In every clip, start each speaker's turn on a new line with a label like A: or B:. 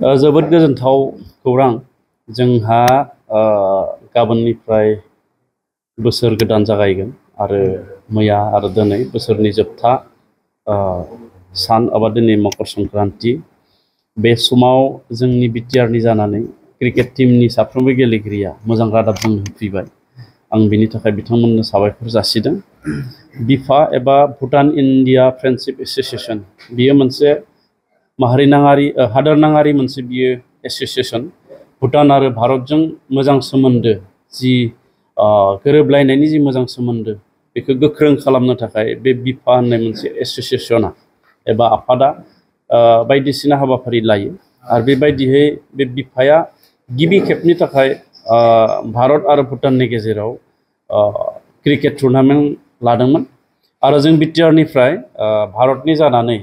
A: जोबोद गोजोनथाव खौरां जोंहा गाबोननिफ्राय बोसोर गोदान जागायगोन आरो मैया आरो दिनै बोसोरनि जोबथा सान एबा दिनै मकर संक्रान्ति बे समाव जोंनि बिटिआरनि जानानै क्रिकेट टीमनि साफ्रोमबो गेलेगिरिया मोजां रादाबजों होफैबाय आं बिनि थाखाय बिथांमोननो साबायखर जासिदों बिफा एबा भुटान इन्डिया फ्रेन्डशिप एसोसिएशन बियो मोनसे माहारिनाङारि हादोरनाङारि मोनसे बियो एसोसिएशन भुटान आरो भारतजों मोजां सोमोन्दो जि गोरोबलायनायनि जि मोजां सोमोन्दो बेखौ गोख्रों खालामनो थाखाय बे बिफा होननाय मोनसे एसोसिएशना एबा आफादा बायदिसिना हाबाफारि लायो आरो बेबायदियै बे बिफाया गिबि खेबनि थाखाय भारत आरो भुटाननि गेजेराव क्रिकेट टुर्नामेन्ट लादोंमोन आरो जों बिटिआरनिफ्राय भारतनि जानानै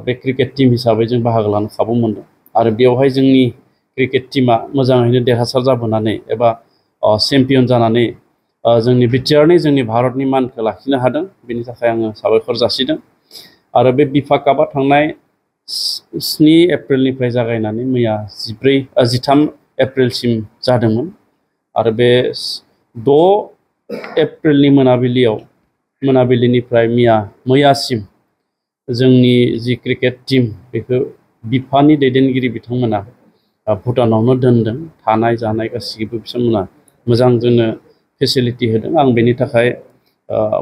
A: बे क्रिकेट टीम हिसाबै जों बाहागो लानो खाबु मोनदों आरो बेवहाय जोंनि क्रिकेट टीमा मोजाङैनो देरहासार जाबोनानै एबा चेम्पियन जानानै जोंनि बिटिआरनि जोंनि भारतनि मानखौ लाखिनो हादों बेनि थाखाय आङो साबायखर जासिदों आरो बे बिफा कापआ थांनाय 7 एप्रिलनिफ्राय जागायनानै मैया 13 एप्रिलसिम जादोंमोन आरो बे 6 एप्रिलनि मोनाबिलिनिफ्राय मैयासिम जोंनि जि क्रिकेट टीम बेखौ बिफानि दैदेनगिरि बिथांमोना भुटानावनो दोनदों थानाय जानाय गासिबो बिथांमोना मोजां जोंनो फेसिलिटि होदों आं बेनि थाखाय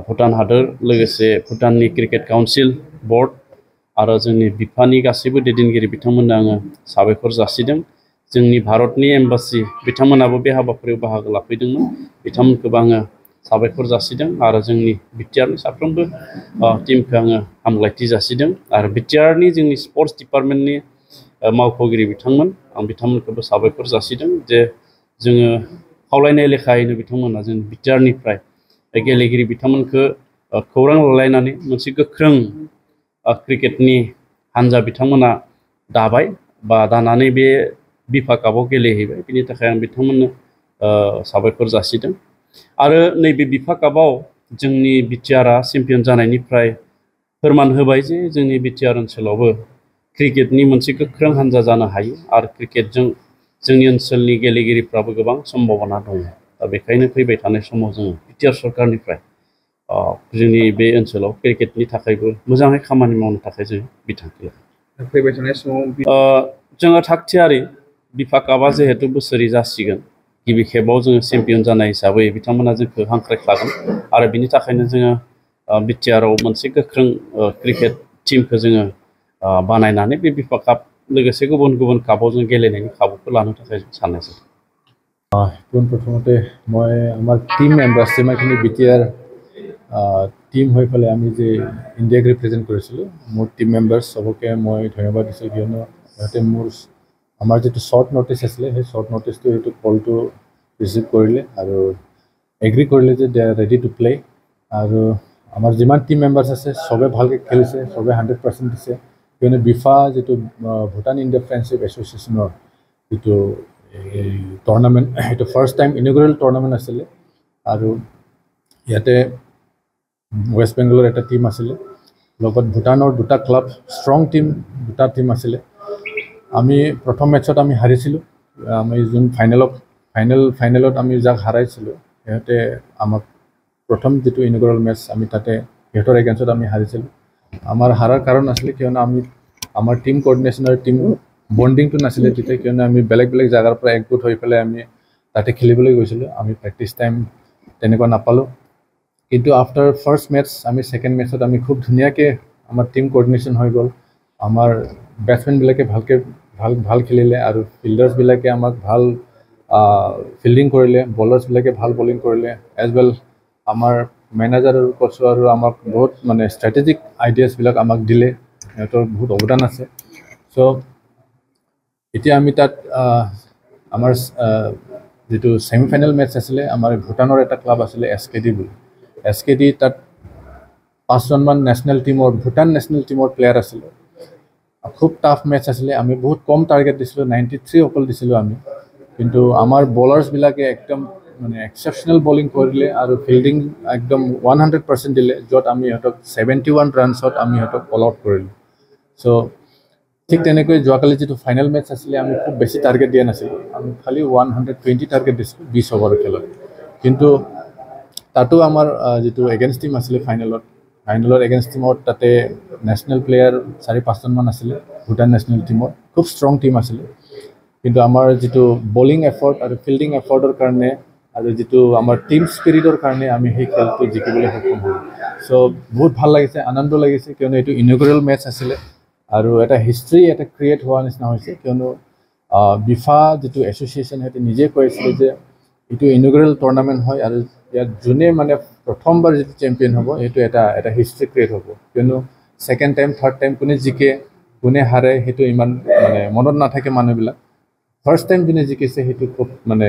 A: भुटान हादोर लोगोसे भुटाननि क्रिकेट काउन्सिल बर्ड आरो जोंनि बिफानि गासैबो दैदेनगिरि बिथांमोननो आङो साबायखर जासिदों जोंनि भारतनि एम्बासि बिथांमोनाबो बे हाबाफारियाव बाहागो लाफैदोंमोन बिथांमोनखौबो आङो साबायखर जासिदों आरो जोंनि बिटिआरनि साफ्रोमबो टीमखौ आङो हामलायथि जासिदों आरो बिटिआरनि जोंनि स्पर्ट्स डिपार्टमेन्टनि मावख'गिरि बिथांमोन आं बिथांमोनखौबो साबायखर जासिदों जे जोङो खावलायनाय लेखायैनो बिथांमोना जों बिटिआरनिफ्राय गेलेगिरि बिथांमोनखौ खौरां लालायनानै मोनसे गोख्रों क्रिकेटनि हान्जा बिथांमोना दाबाय बा दानानै बे बिफा कापआव गेलेहैबाय बिनि थाखाय आं बिथांमोननो साबायखर जासिदों आरो नैबे बिफा कापआव जोंनि बिटिआरआ चेम्पियन जानायनिफ्राय फोरमान होबाय जे जोंनि बिटिआर ओनसोलावबो क्रिकेटनि मोनसे गोख्रों हान्जा जानो हायो आरो क्रिकेटजों जोंनि ओनसोलनि गेलेगिरिफ्राबो गोबां सम्भावना दङ दा बेखायनो फैबाय थानाय समाव जोङो बिटिआर सरकारनिफ्राय जोंनि बे ओनसोलाव क्रिकेटनि थाखायबो मोजाङै खामानि मावनो थाखाय जों बिथांखि लादों फैबाय थानाय समाव जोङो थागथियारि बिफा कापआ जिहेतु बोसोरै जासिगोन गिबि खेबाव जोङो चेम्पियन जानाय हिसाबै बिथांमोना जोंखौ हांख्रायख्लागोन आरो बिनि थाखायनो जोङो बिटिआरआव मोनसे गोख्रों क्रिकेट टीमखौ जोङो बानायनानै बे बिफा काप लोगोसे गुबुन गुबुन कापआव जों गेलेनायनि खाबुखौ लानो थाखाय जों साननाय जादों
B: পোনপ্ৰথমতে মই আমাৰ টিম মেম্বাৰ্ছ যিমানখিনি বিটিআৰ টিম হৈ পেলাই আমি যে ইণ্ডিয়াক ৰিপ্ৰেজেণ্ট কৰিছিলোঁ মোৰ টিম মেম্বাৰ্ছ চবকে মই ধন্যবাদ দিছোঁ কিয়নো সিহঁতে আমাৰ যিটো শ্বৰ্ট ন'টিছ আছিলে সেই শ্বৰ্ট ন'টিছটো সেইটো কলটো ৰিচিভ কৰিলে আৰু এগ্ৰি কৰিলে যে দে আৰ ৰেডি টু প্লে আৰু আমাৰ যিমান টিম মেম্বাৰ্ছ আছে চবে ভালকৈ খেলিছে চবে 100% দিছে কিয়নো বিফা যিটো ভূটান ইণ্ডিয়া ফ্ৰেণ্ডশ্বিপ এছ'চিয়েশ্যনৰ যিটো টুৰ্ণামেণ্ট সেইটো ফাৰ্ষ্ট টাইম ইনগুৰেল টুৰ্ণামেণ্ট আছিলে আৰু ইয়াতে ৱেষ্ট বেংগলৰ এটা টিম আছিলে লগত ভূটানৰ দুটা ক্লাব ষ্ট্ৰং দুটা টিম আছিলে আমি প্ৰথম মেটছত আমি হাৰিছিলোঁ আমি যোন ফাইনেলত আমি যাক হাৰাইছিলোঁ সিহঁতে আমাক প্ৰথম যিটো ইনগুৰেল মেটছ আমি তাতে সিহঁতৰ এগেইনষ্টত আমি হাৰিছিলোঁ আমাৰ হাৰাৰ কাৰণ আছিলে কিয়নো আমাৰ টিম কোঅৰ্ডিনেশ্যনৰ টিম বণ্ডিংটো নাছিলে তেতিয়া কিয়নো আমি বেলেগ বেলেগ জেগাৰ পৰা একগোট হৈ পেলাই আমি তাতে খেলিবলৈ গৈছিলোঁ আমি প্ৰেক্টিছ টাইম তেনেকুৱা নাপালোঁ কিন্তু আফটাৰ ফাৰ্ষ্ট মেটছ আমি ছেকেণ্ড মেটছত আমি খুব ধুনীয়াকৈ আমাৰ টিম কোঅৰ্ডিনেশ্যন হৈ গ'ল আমাৰ বেটছমেনবিলাকে ভাল খেলিলে আৰু ফিল্ডাৰ্ছবিলাকে আমাক ভাল ফিল্ডিং কৰিলে বলাৰ্ছবিলাকে ভাল বলিং কৰিলে এজ ৱেল আমাৰ মেনেজাৰ আৰু কোচ আৰু আমাক বহুত মানে ষ্ট্ৰেটেজিক আইডিয়াছবিলাক আমাক দিলে সিহঁতৰ বহুত অৱদান আছে চ' এতিয়া আমি তাত আমাৰ যিটো ছেমিফাইনেল মেটছ আছিলে আমাৰ ভূটানৰ এটা ক্লাব আছিলে SKD বুলি SKD তাত 5জনমান ভূটান নেশ্যনেল টিমৰ প্লেয়াৰ আছিলে খুব টাফ মেটছ আছিলে আমি বহুত কম টাৰ্গেট দিছিলোঁ 93 অকল দিছিলোঁ আমি কিন্তু আমাৰ বলাৰ্ছবিলাকে একদম মানে এক্সেপশ্যনেল বলিং কৰিলে আৰু ফিল্ডিং একদম 100% দিলে য'ত আমি সিহঁতক 71 ৰানছত আমি সিহঁতক অল আউট কৰিলোঁ চ' ঠিক তেনেকৈ যোৱাকালি যিটো ফাইনেল মেটচ আছিলে আমি খুব বেছি টাৰ্গেট দিয়া নাছিলোঁ আমি খালি 120 টাৰ্গেট দিছিলোঁ 20 অভাৰৰ খেলত কিন্তু তাতো আমাৰ যিটো এগেইনষ্ট টিম আছিলে ফাইনেলৰ এগেইনষ্ট টিমত তাতে নেশ্যনেল প্লেয়াৰ 4-5জনমান আছিলে ভূটান নেশ্যনেল টিমত খুব ষ্ট্ৰং টিম আছিলে কিন্তু আমাৰ যিটো বলিং এফৰ্ট আৰু ফিল্ডিং এফৰ্টৰ কাৰণে আৰু যিটো আমাৰ টিম স্পিৰিটৰ কাৰণে আমি সেই খেলটো জিকিবলৈ সক্ষম হ'লোঁ চ' বহুত ভাল লাগিছে আনন্দ লাগিছে কিয়নো এইটো ইনগুৰেল মেটচ আছিলে আৰু এটা হিষ্ট্ৰী এটা ক্ৰিয়েট হোৱা নিচিনা হৈছে কিয়নো বিফা যিটো এছ'চিয়েশ্যন সিহঁতে নিজে কৈছিলে যে এইটো ইনগুৰেল টুৰ্ণামেণ্ট হয় আৰু ইয়াত যোনে মানে প্ৰথমবাৰ যিটো চেম্পিয়ন হ'ব সেইটো এটা হিষ্ট্ৰী ক্ৰিয়েট হ'ব কিয়নো ছেকেণ্ড টাইম থাৰ্ড টাইম কোনে জিকে কোনে হাৰে সেইটো ইমান মানে মনত নাথাকে মানুহবিলাক ফাৰ্ষ্ট টাইম যোনে জিকিছে সেইটো খুব মানে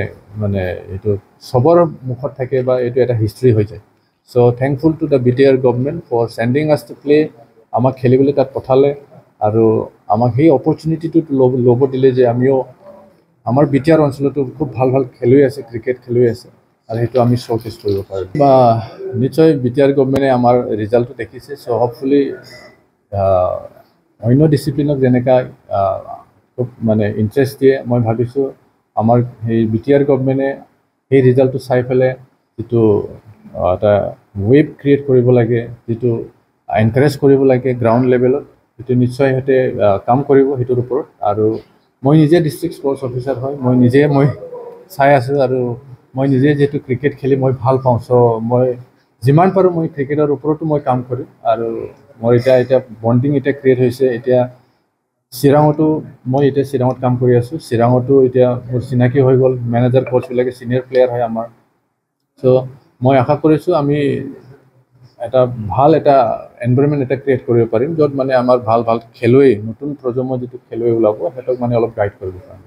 B: এইটো চবৰ মুখত থাকে বা এইটো এটা হিষ্ট্ৰী হৈ যায় so' thankful to the BTR government for sending us to play আমাক খেলিবলৈ তাত পঠালে আৰু আমাক সেই অপৰচুনিটিটো ল'ব দিলে যে আমিও আমাৰ BTR অঞ্চলতো খুব ভাল খেলুৱৈ আছে ক্ৰিকেট খেলুৱৈ আছে আৰু সেইটো আমি শ্ব'কেছ কৰিব পাৰোঁ বা নিশ্চয় BTR গভৰ্ণমেণ্টে আমাৰ ৰিজাল্টটো দেখিছে চ' হ'পফুলি অন্য ডিচিপ্লিনক যেনেকৈ খুব মানে ইণ্টাৰেষ্ট দিয়ে মই ভাবিছোঁ আমাৰ সেই BTR গভৰ্ণমেণ্টে সেই ৰিজাল্টটো চাই পেলাই যিটো এটা ৱেভ ক্ৰিয়েট কৰিব লাগে যিটো এনকাৰেজ কৰিব লাগে গ্ৰাউণ্ড লেভেলত সেইটো নিশ্চয় সিহঁতে কাম কৰিব সেইটোৰ ওপৰত আৰু মই নিজে ডিষ্ট্ৰিক্ট স্পৰ্টছ অফিচাৰ হয় মই চাই আছোঁ আৰু মই নিজে যিহেতু ক্ৰিকেট খেলি মই ভাল পাওঁ চ' মই যিমান পাৰোঁ মই ক্ৰিকেটৰ ওপৰতো মই কাম কৰিম আৰু মোৰ এতিয়া বণ্ডিং ক্ৰিয়েট হৈছে এতিয়া চিৰাঙতো মই এতিয়া চিৰাঙত কাম কৰি আছোঁ চিৰাঙতো এতিয়া মোৰ চিনাকি হৈ গ'ল মেনেজাৰ কোচবিলাকে ছিনিয়ৰ প্লেয়াৰ হয় আমাৰ চ' মই আশা কৰিছোঁ আমি এটা ভাল এটা এনভাইৰনমেণ্ট এটা ক্ৰিয়েট কৰিব পাৰিম য'ত মানে আমাৰ ভাল খেলুৱৈ নতুন প্ৰজন্মৰ যিটো খেলুৱৈ ওলাব সিহঁতক মানে অলপ গাইড কৰিব পাৰিম